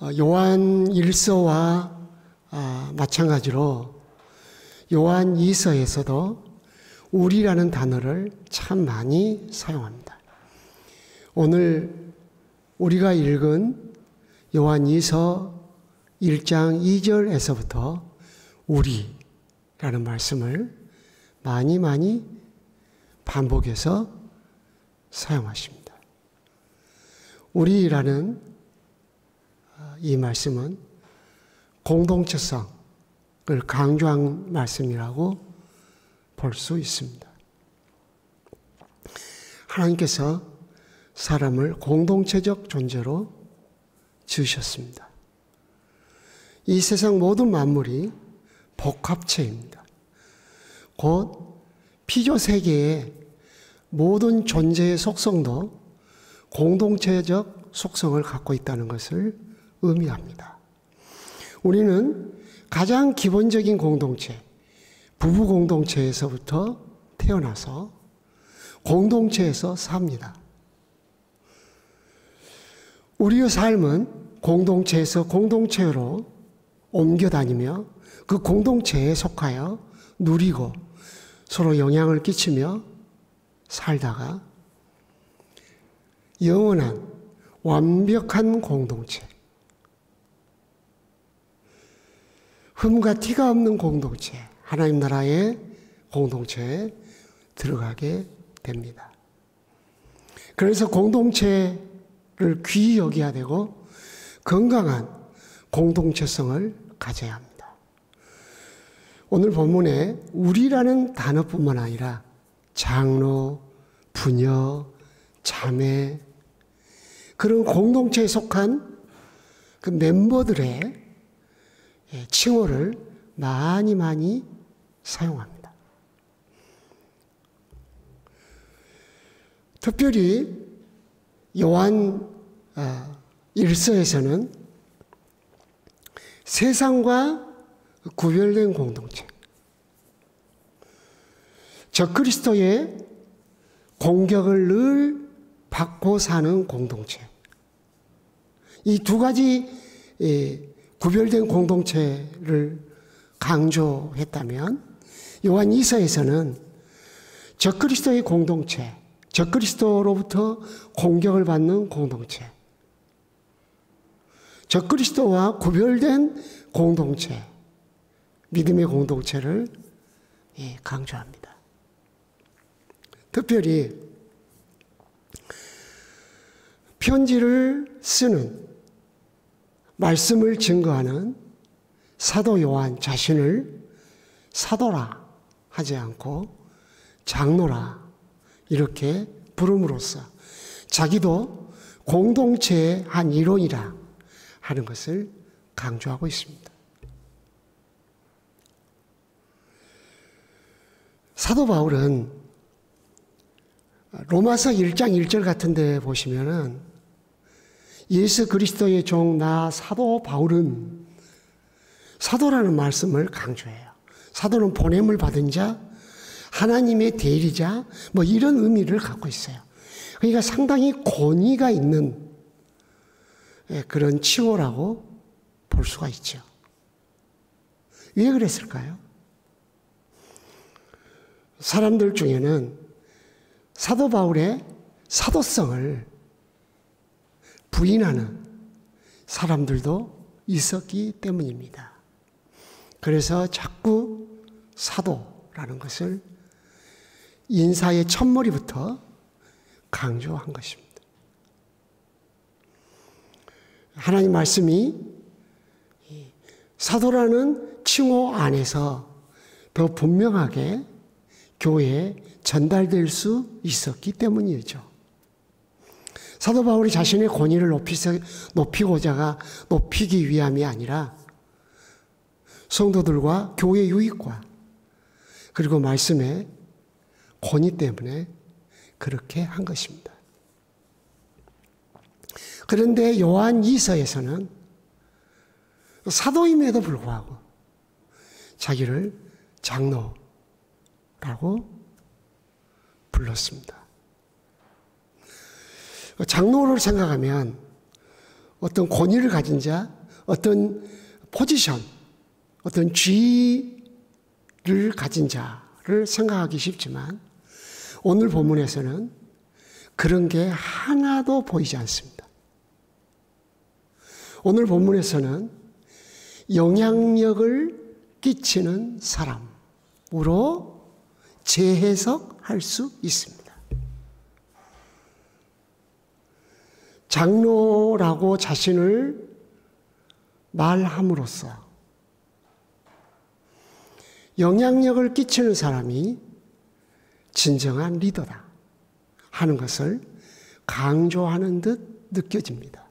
요한 1서와 마찬가지로 요한 2서에서도 우리라는 단어를 참 많이 사용합니다. 오늘 우리가 읽은 요한 2서 1장 2절에서부터 우리라는 말씀을 많이 반복해서 사용하십니다. 우리라는 이 말씀은 공동체성을 강조한 말씀이라고 볼 수 있습니다. 하나님께서 사람을 공동체적 존재로 지으셨습니다. 이 세상 모든 만물이 복합체입니다. 곧 피조세계의 모든 존재의 속성도 공동체적 속성을 갖고 있다는 것을 의미합니다. 우리는 가장 기본적인 공동체, 부부 공동체에서부터 태어나서 공동체에서 삽니다. 우리의 삶은 공동체에서 공동체로 옮겨 다니며 그 공동체에 속하여 누리고 서로 영향을 끼치며 살다가 영원한 완벽한 공동체, 흠과 티가 없는 공동체, 하나님 나라의 공동체에 들어가게 됩니다. 그래서 공동체를 귀히 여겨야 되고 건강한 공동체성을 가져야 합니다. 오늘 본문에 우리라는 단어뿐만 아니라 장로, 부녀, 자매, 그런 공동체에 속한 그 멤버들의 칭호를 많이 사용합니다. 특별히 요한 1서에서는 세상과 구별된 공동체, 적그리스도의 공격을 늘 받고 사는 공동체, 이 두 가지 구별된 공동체를 강조했다면 요한 2서에서는 적그리스도의 공동체, 적그리스도로부터 공격을 받는 공동체, 적그리스도와 구별된 공동체, 믿음의 공동체를 강조합니다. 특별히 편지를 쓰는, 말씀을 증거하는 사도 요한 자신을 사도라 하지 않고 장로라 이렇게 부름으로써 자기도 공동체의 한 일원이라 하는 것을 강조하고 있습니다. 사도 바울은 로마서 1장 1절 같은 데 보시면은 예수 그리스도의 종 나 사도 바울은, 사도라는 말씀을 강조해요. 사도는 보냄을 받은 자, 하나님의 대리자, 뭐 이런 의미를 갖고 있어요. 그러니까 상당히 권위가 있는 그런 칭호라고 볼 수가 있죠. 왜 그랬을까요? 사람들 중에는 사도 바울의 사도성을 부인하는 사람들도 있었기 때문입니다. 그래서 자꾸 사도라는 것을 인사의 첫머리부터 강조한 것입니다. 하나님 말씀이 사도라는 칭호 안에서 더 분명하게 교회에 전달될 수 있었기 때문이죠. 사도 바울이 자신의 권위를 높이기 위함이 아니라 성도들과 교회 유익과 그리고 말씀의 권위 때문에 그렇게 한 것입니다. 그런데 요한 2서에서는 사도임에도 불구하고 자기를 장로라고 불렀습니다. 장로를 생각하면 어떤 권위를 가진 자, 어떤 포지션, 어떤 지위를 가진 자를 생각하기 쉽지만 오늘 본문에서는 그런 게 하나도 보이지 않습니다. 오늘 본문에서는 영향력을 끼치는 사람으로 재해석할 수 있습니다. 장로라고 자신을 말함으로써 영향력을 끼치는 사람이 진정한 리더다 하는 것을 강조하는 듯 느껴집니다.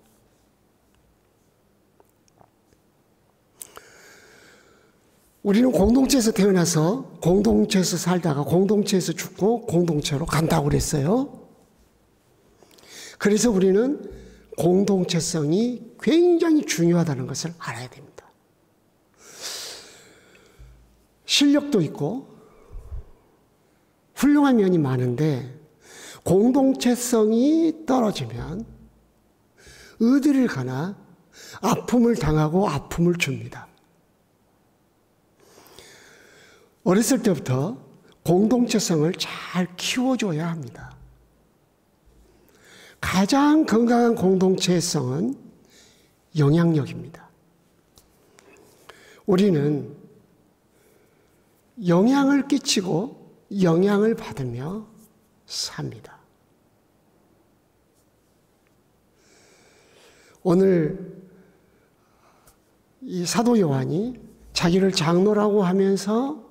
우리는 공동체에서 태어나서 공동체에서 살다가 공동체에서 죽고 공동체로 간다고 그랬어요. 그래서 우리는 공동체성이 굉장히 중요하다는 것을 알아야 됩니다. 실력도 있고 훌륭한 면이 많은데 공동체성이 떨어지면 어디를 가나 아픔을 당하고 아픔을 줍니다. 어렸을 때부터 공동체성을 잘 키워줘야 합니다. 가장 건강한 공동체성은 영향력입니다. 우리는 영향을 끼치고 영향을 받으며 삽니다. 오늘 이 사도 요한이 자기를 장로라고 하면서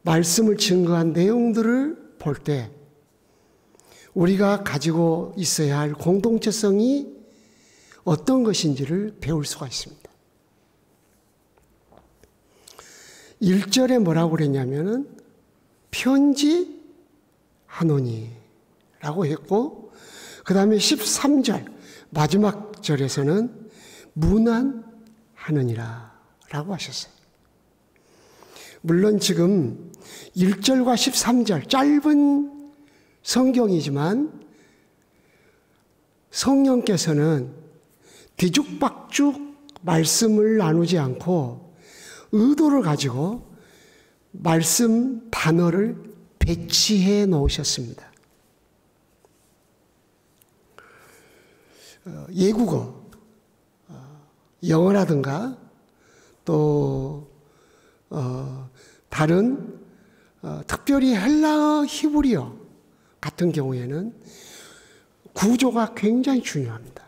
말씀을 증거한 내용들을 볼 때 우리가 가지고 있어야 할 공동체성이 어떤 것인지를 배울 수가 있습니다. 1절에 뭐라고 그랬냐면은 편지하노니라고 했고 그 다음에 13절 마지막 절에서는 문안하느니라 라고 하셨어요. 물론 지금 1절과 13절 짧은 성경이지만 성령께서는 뒤죽박죽 말씀을 나누지 않고 의도를 가지고 말씀 단어를 배치해 놓으셨습니다. 예국어, 영어라든가 또 다른 특별히 헬라어, 히브리어 같은 경우에는 구조가 굉장히 중요합니다.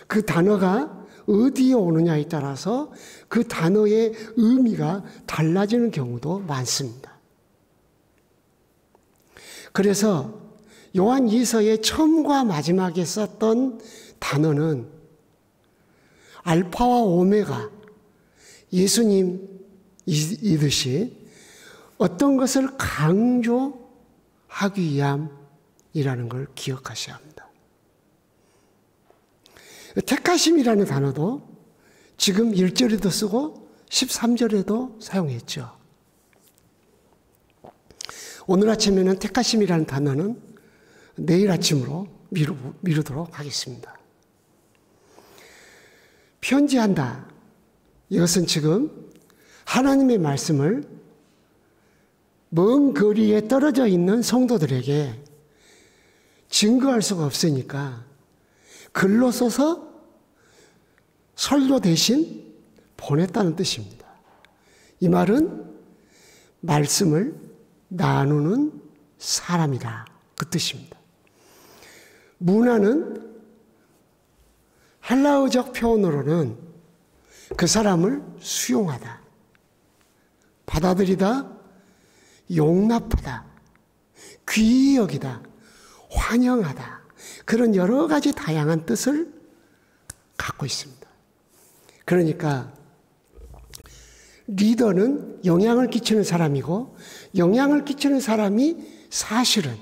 그 단어가 어디에 오느냐에 따라서 그 단어의 의미가 달라지는 경우도 많습니다. 그래서 요한 2서의 처음과 마지막에 썼던 단어는 알파와 오메가, 예수님이듯이 어떤 것을 강조하기 위함이라는 걸 기억하셔야 합니다. 택하심이라는 단어도 지금 1절에도 쓰고 13절에도 사용했죠. 오늘 아침에는 택하심이라는 단어는 내일 아침으로 미루도록 하겠습니다. 편지한다. 이것은 지금 하나님의 말씀을 먼 거리에 떨어져 있는 성도들에게 증거할 수가 없으니까 글로 써서 설교 대신 보냈다는 뜻입니다. 이 말은 말씀을 나누는 사람이다. 그 뜻입니다. 문화는 헬라어적 표현으로는 그 사람을 수용하다, 받아들이다, 용납하다, 귀히 여기다, 환영하다, 그런 여러 가지 다양한 뜻을 갖고 있습니다. 그러니까 리더는 영향을 끼치는 사람이고 영향을 끼치는 사람이 사실은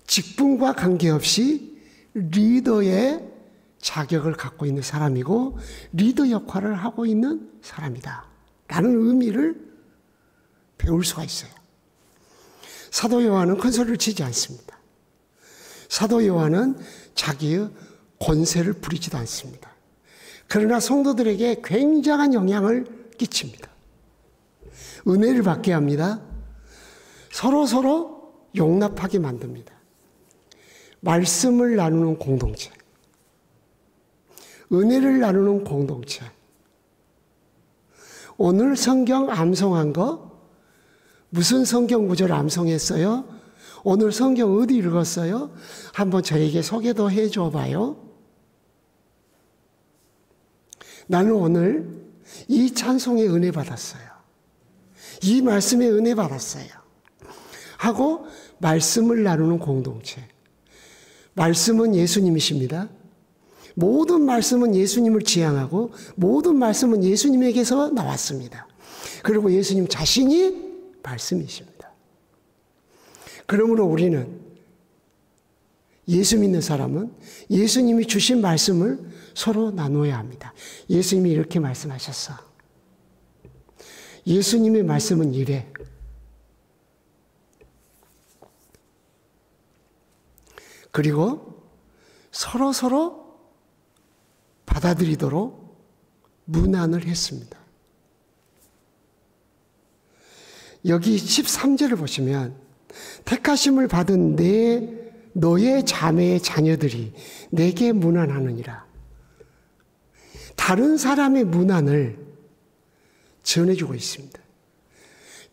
직분과 관계없이 리더의 자격을 갖고 있는 사람이고 리더 역할을 하고 있는 사람이다 라는 의미를 배울 수가 있어요. 사도 요한은 큰 소리를 치지 않습니다. 사도 요한은 자기의 권세를 부리지도 않습니다. 그러나 성도들에게 굉장한 영향을 끼칩니다. 은혜를 받게 합니다. 서로 용납하게 만듭니다. 말씀을 나누는 공동체, 은혜를 나누는 공동체. 오늘 성경 암송한 거 무슨 성경 구절 암송했어요? 오늘 성경 어디 읽었어요? 한번 저에게 소개도 해줘 봐요. 나는 오늘 이 찬송에 은혜 받았어요. 이 말씀에 은혜 받았어요. 하고 말씀을 나누는 공동체. 말씀은 예수님이십니다. 모든 말씀은 예수님을 지향하고 모든 말씀은 예수님에게서 나왔습니다. 그리고 예수님 자신이 말씀이십니다. 그러므로 우리는 예수 믿는 사람은 예수님이 주신 말씀을 서로 나눠야 합니다. 예수님이 이렇게 말씀하셨어. 예수님의 말씀은 이래. 그리고 서로 받아들이도록 문안을 했습니다. 여기 13절을 보시면 택하심을 받은 너의 자매의 자녀들이 내게 문안하느니라. 다른 사람의 문안을 전해주고 있습니다.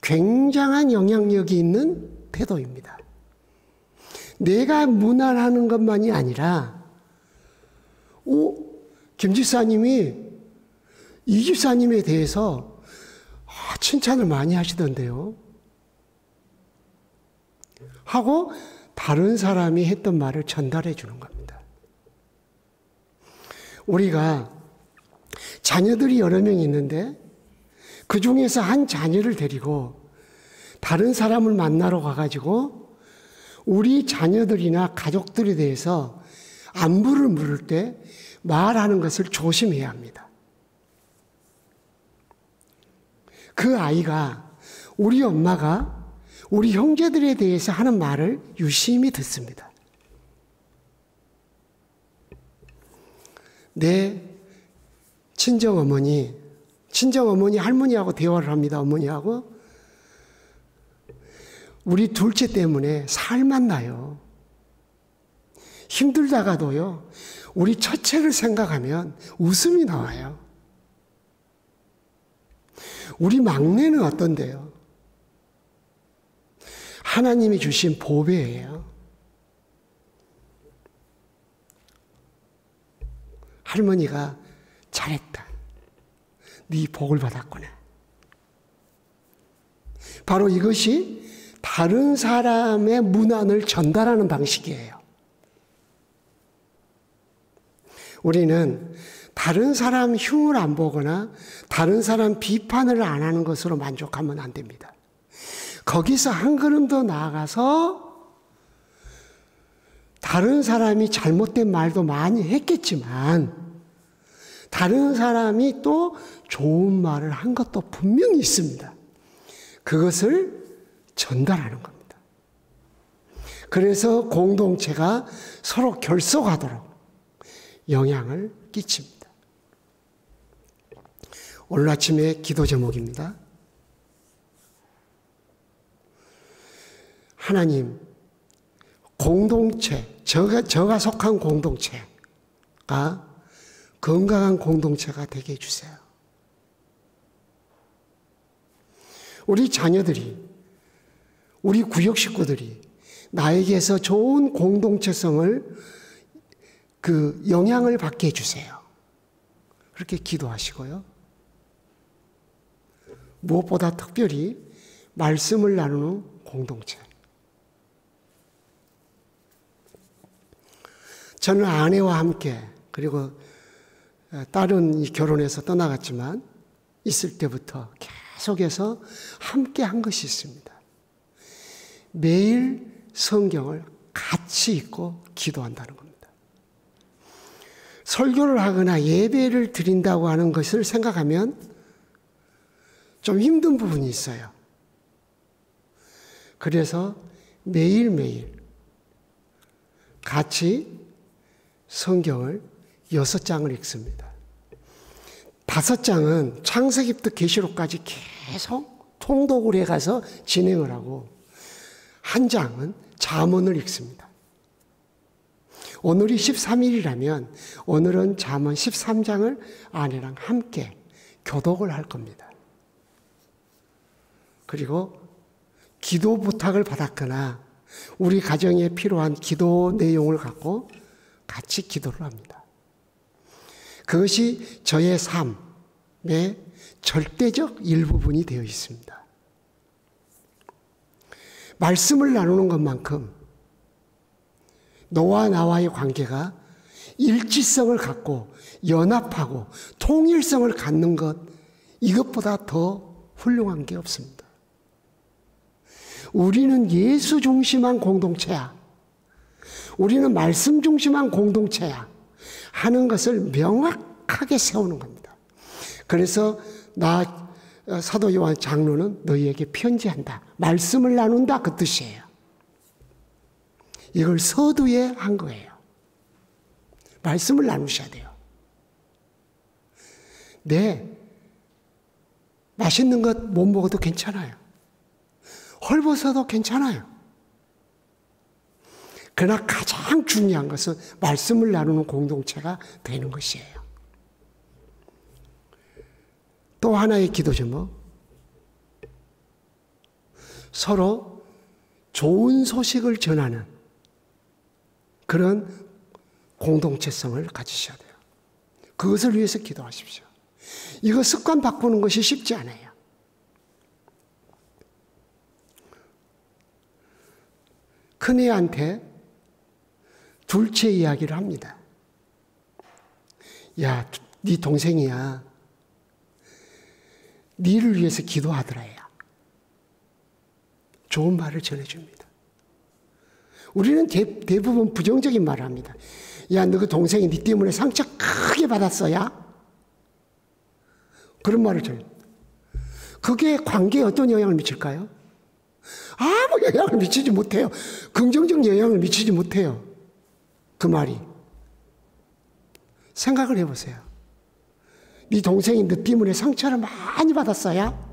굉장한 영향력이 있는 태도입니다. 내가 문안하는 것만이 아니라 김 집사님이 이 집사님에 대해서 칭찬을 많이 하시던데요. 하고 다른 사람이 했던 말을 전달해 주는 겁니다. 우리가 자녀들이 여러 명 있는데 그 중에서 한 자녀를 데리고 다른 사람을 만나러 가가지고 우리 자녀들이나 가족들에 대해서 안부를 물을 때 말하는 것을 조심해야 합니다. 그 아이가 우리 엄마가 우리 형제들에 대해서 하는 말을 유심히 듣습니다. 내 친정어머니 할머니하고 대화를 합니다. 어머니하고. 우리 둘째 때문에 살만 나요. 힘들다가도요, 우리 첫째를 생각하면 웃음이 나와요. 우리 막내는 어떤데요? 하나님이 주신 보배예요. 할머니가 잘했다. 네 복을 받았구나. 바로 이것이 다른 사람의 문안을 전달하는 방식이에요. 우리는 다른 사람 흉을 안 보거나 다른 사람 비판을 안 하는 것으로 만족하면 안 됩니다. 거기서 한 걸음 더 나아가서 다른 사람이 잘못된 말도 많이 했겠지만 다른 사람이 또 좋은 말을 한 것도 분명히 있습니다. 그것을 전달하는 겁니다. 그래서 공동체가 서로 결속하도록 영향을 끼칩니다. 오늘 아침의 기도 제목입니다. 하나님, 공동체, 저가 속한 공동체가 건강한 공동체가 되게 해주세요. 우리 자녀들이, 우리 구역 식구들이 나에게서 좋은 공동체성을 영향을 받게 해주세요. 그렇게 기도하시고요. 무엇보다 특별히 말씀을 나누는 공동체. 저는 아내와 함께, 그리고 딸은 결혼해서 떠나갔지만 있을 때부터 계속해서 함께 한 것이 있습니다. 매일 성경을 같이 읽고 기도한다는 겁니다. 설교를 하거나 예배를 드린다고 하는 것을 생각하면 좀 힘든 부분이 있어요. 그래서 매일매일 같이 성경을 6장을 읽습니다. 5장은 창세기부터 계시록까지 계속 통독을 해가서 진행을 하고, 한 장은 잠언을 읽습니다. 오늘이 13일이라면 오늘은 잠언 13장을 아내랑 함께 교독을 할 겁니다. 그리고 기도 부탁을 받았거나 우리 가정에 필요한 기도 내용을 갖고 같이 기도를 합니다. 그것이 저의 삶의 절대적 일부분이 되어 있습니다. 말씀을 나누는 것만큼 너와 나와의 관계가 일치성을 갖고 연합하고 통일성을 갖는 것, 이것보다 더 훌륭한 게 없습니다. 우리는 예수 중심한 공동체야, 우리는 말씀 중심한 공동체야 하는 것을 명확하게 세우는 겁니다. 그래서 사도 요한 장로는 너희에게 편지한다, 말씀을 나눈다, 그 뜻이에요. 이걸 서두에 한 거예요. 말씀을 나누셔야 돼요. 네, 맛있는 것 못 먹어도 괜찮아요. 헐벗어도 괜찮아요. 그러나 가장 중요한 것은 말씀을 나누는 공동체가 되는 것이에요. 또 하나의 기도 제목, 서로 좋은 소식을 전하는 그런 공동체성을 가지셔야 돼요. 그것을 위해서 기도하십시오. 이거 습관 바꾸는 것이 쉽지 않아요. 큰애한테 둘째 이야기를 합니다. 야, 네 동생이야. 니를 위해서 기도하더라. 야. 좋은 말을 전해줍니다. 우리는 대부분 부정적인 말을 합니다. 야, 너 그 동생이 니 때문에 상처 크게 받았어야? 그런 말을 전해줍니다. 그게 관계에 어떤 영향을 미칠까요? 아무 영향을 미치지 못해요. 긍정적 영향을 미치지 못해요. 그 말이. 생각을 해보세요. 네 동생이 너 때문에 상처를 많이 받았어야?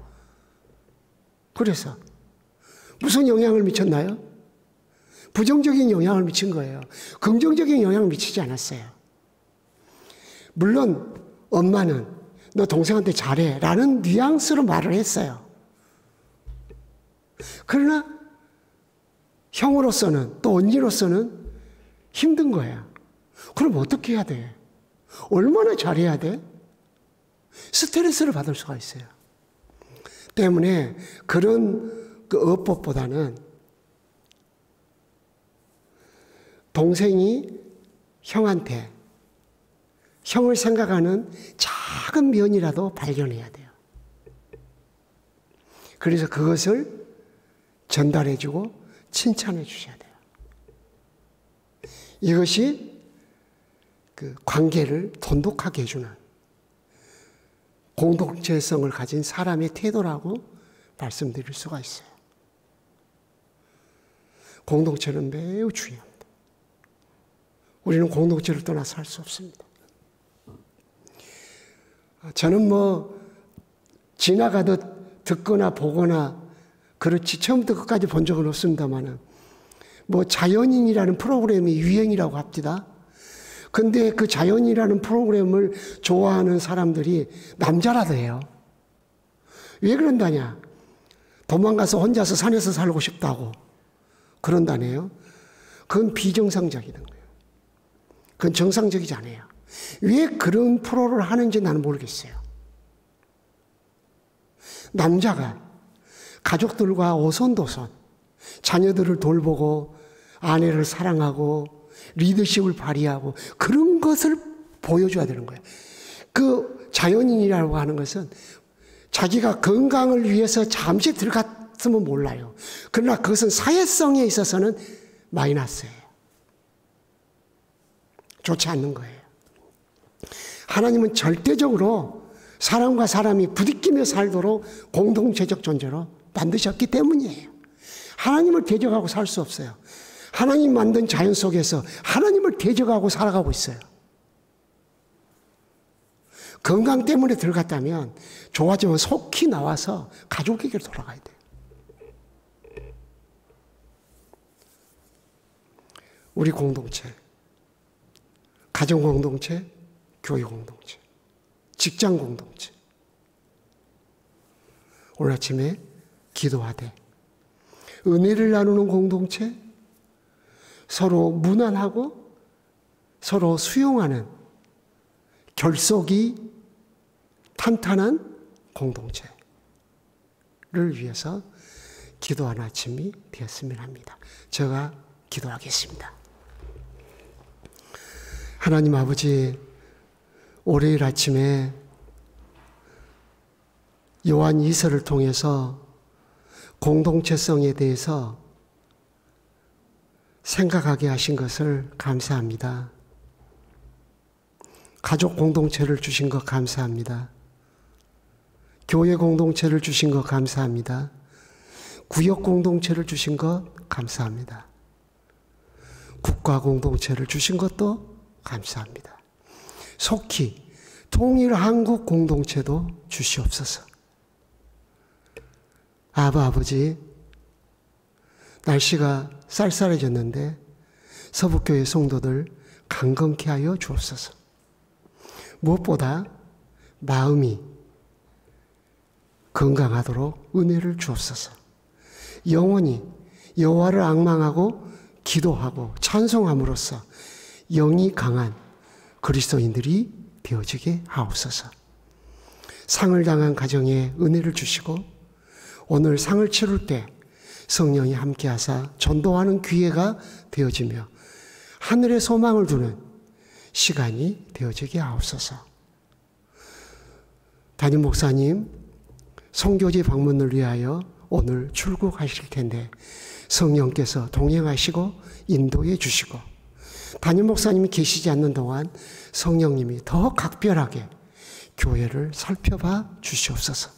그래서 무슨 영향을 미쳤나요? 부정적인 영향을 미친 거예요. 긍정적인 영향을 미치지 않았어요. 물론 엄마는 너 동생한테 잘해 라는 뉘앙스로 말을 했어요. 그러나 형으로서는, 또 언니로서는 힘든 거예요. 그럼 어떻게 해야 돼? 얼마나 잘해야 돼? 스트레스를 받을 수가 있어요. 때문에 그런 그 어법보다는 동생이 형한테 형을 생각하는 작은 면이라도 발견해야 돼요. 그래서 그것을 전달해주고 칭찬해 주셔야 돼요. 이것이 그 관계를 돈독하게 해주는 공동체성을 가진 사람의 태도라고 말씀드릴 수가 있어요. 공동체는 매우 중요합니다. 우리는 공동체를 떠나서 할 수 없습니다. 저는 지나가듯 듣거나 보거나 그렇지 처음부터 끝까지 본 적은 없습니다만은 자연인이라는 프로그램이 유행이라고 합니다. 근데 그 자연이라는 프로그램을 좋아하는 사람들이 남자라도 해요. 왜 그런다냐? 도망가서 혼자서 산에서 살고 싶다고 그런다네요. 그건 비정상적인 거예요. 그건 정상적이지 않아요. 왜 그런 프로를 하는지 나는 모르겠어요. 남자가 가족들과 오손도손 자녀들을 돌보고 아내를 사랑하고 리더십을 발휘하고 그런 것을 보여줘야 되는 거예요. 그 자연인이라고 하는 것은 자기가 건강을 위해서 잠시 들어갔으면 몰라요. 그러나 그것은 사회성에 있어서는 마이너스예요. 좋지 않는 거예요. 하나님은 절대적으로 사람과 사람이 부딪히며 살도록 공동체적 존재로 만드셨기 때문이에요. 하나님을 대적하고 살 수 없어요. 하나님 만든 자연 속에서 하나님을 대적하고 살아가고 있어요. 건강 때문에 들어갔다면 좋아지면 속히 나와서 가족에게 돌아가야 돼요. 우리 공동체, 가정 공동체, 교회 공동체, 직장 공동체. 오늘 아침에 기도하되 은혜를 나누는 공동체, 서로 무난하고 서로 수용하는 결속이 탄탄한 공동체를 위해서 기도하는 아침이 되었으면 합니다. 제가 기도하겠습니다. 하나님 아버지, 월요일 아침에 요한 2서를 통해서 공동체성에 대해서 생각하게 하신 것을 감사합니다. 가족 공동체를 주신 것 감사합니다. 교회 공동체를 주신 것 감사합니다. 구역 공동체를 주신 것 감사합니다. 국가 공동체를 주신 것도 감사합니다. 속히 통일 한국 공동체도 주시옵소서. 아버지, 날씨가 쌀쌀해졌는데 서북교회 성도들 강건케 하여 주옵소서. 무엇보다 마음이 건강하도록 은혜를 주옵소서. 영원히 여호와를 앙망하고 기도하고 찬송함으로써 영이 강한 그리스도인들이 되어지게 하옵소서. 상을 당한 가정에 은혜를 주시고 오늘 상을 치를 때 성령이 함께하사 전도하는 기회가 되어지며 하늘의 소망을 두는 시간이 되어지게 하옵소서. 담임 목사님 선교지 방문을 위하여 오늘 출국하실 텐데 성령께서 동행하시고 인도해 주시고 담임 목사님이 계시지 않는 동안 성령님이 더 각별하게 교회를 살펴봐 주시옵소서.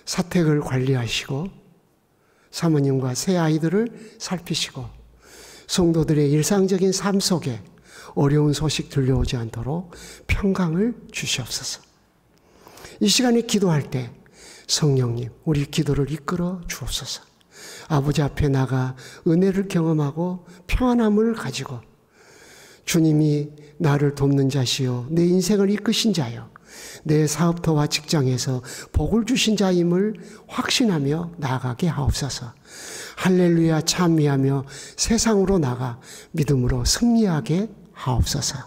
사택을 관리하시고 사모님과 새 아이들을 살피시고 성도들의 일상적인 삶 속에 어려운 소식 들려오지 않도록 평강을 주시옵소서. 이 시간에 기도할 때 성령님 우리 기도를 이끌어 주옵소서. 아버지 앞에 나가 은혜를 경험하고 평안함을 가지고 주님이 나를 돕는 자시요 내 인생을 이끄신 자요 내 사업터와 직장에서 복을 주신 자임을 확신하며 나아가게 하옵소서. 할렐루야 찬미하며 세상으로 나가 믿음으로 승리하게 하옵소서.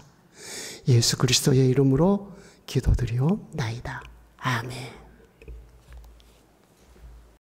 예수 그리스도의 이름으로 기도드리옵나이다. 아멘.